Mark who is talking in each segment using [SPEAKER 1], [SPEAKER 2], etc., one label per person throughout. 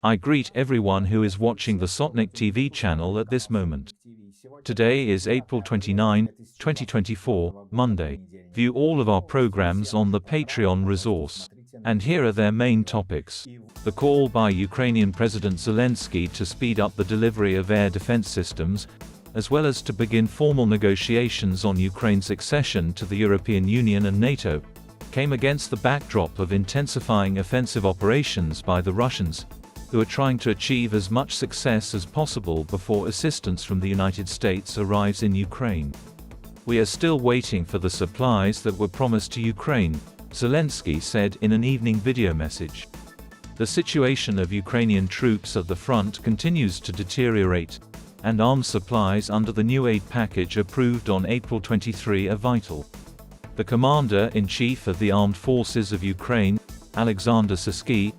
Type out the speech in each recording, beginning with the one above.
[SPEAKER 1] I greet everyone who is watching the Sotnik TV channel at this moment. Today is April 29, 2024, Monday. View all of our programs on the Patreon resource. And here are their main topics. The call by Ukrainian President Zelensky to speed up the delivery of air defense systems, as well as to begin formal negotiations on Ukraine's accession to the European Union and NATO, came against the backdrop of intensifying offensive operations by the Russians, who are trying to achieve as much success as possible before assistance from the United States arrives in Ukraine. We are still waiting for the supplies that were promised to Ukraine, Zelensky said in an evening video message. The situation of Ukrainian troops at the front continues to deteriorate, and arms supplies under the new aid package approved on April 23 are vital. The Commander-in-Chief of the Armed Forces of Ukraine, Alexander Syrskyi,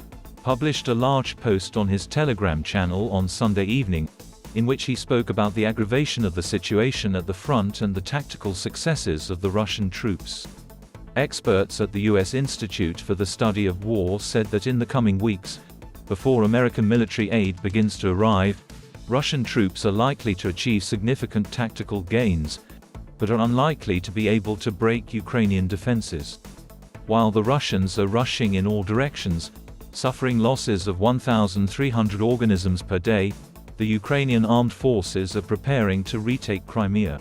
[SPEAKER 1] published a large post on his Telegram channel on Sunday evening, in which he spoke about the aggravation of the situation at the front and the tactical successes of the Russian troops. Experts at the U.S. Institute for the Study of War said that in the coming weeks, before American military aid begins to arrive, Russian troops are likely to achieve significant tactical gains, but are unlikely to be able to break Ukrainian defenses. While the Russians are rushing in all directions, suffering losses of 1,300 organisms per day, the Ukrainian armed forces are preparing to retake Crimea.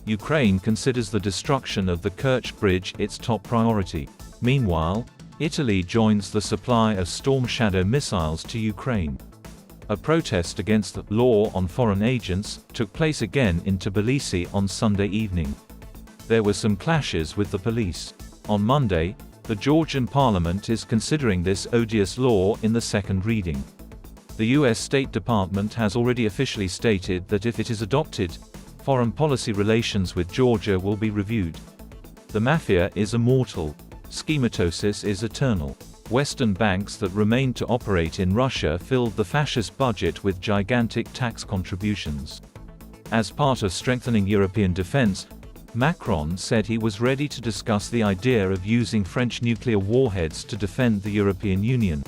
[SPEAKER 1] Ukraine considers the destruction of the Kerch Bridge its top priority. Meanwhile, Italy joins the supply of Storm Shadow missiles to Ukraine. A protest against the law on foreign agents took place again in Tbilisi on Sunday evening. There were some clashes with the police. On Monday, the Georgian parliament is considering this odious law in the second reading. The U.S. State Department has already officially stated that if it is adopted, foreign policy relations with Georgia will be reviewed. The mafia is immortal. Schematosis is eternal. Western banks that remained to operate in Russia filled the fascist budget with gigantic tax contributions. As part of strengthening European defense, Macron said he was ready to discuss the idea of using French nuclear warheads to defend the European Union.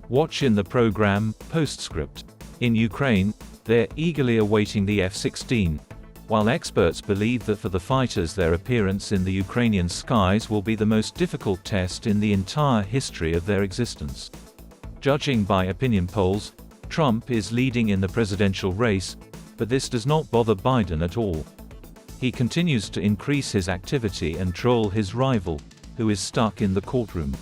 [SPEAKER 1] Watch in the program, Postscript. In Ukraine, they're eagerly awaiting the F-16, while experts believe that for the fighters their appearance in the Ukrainian skies will be the most difficult test in the entire history of their existence. Judging by opinion polls, Trump is leading in the presidential race, but this does not bother Biden at all. He continues to increase his activity and troll his rival, who is stuck in the courtroom.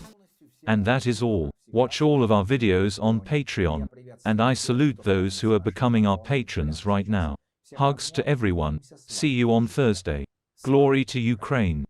[SPEAKER 1] And that is all. Watch all of our videos on Patreon, and I salute those who are becoming our patrons right now. Hugs to everyone. See you on Thursday. Glory to Ukraine.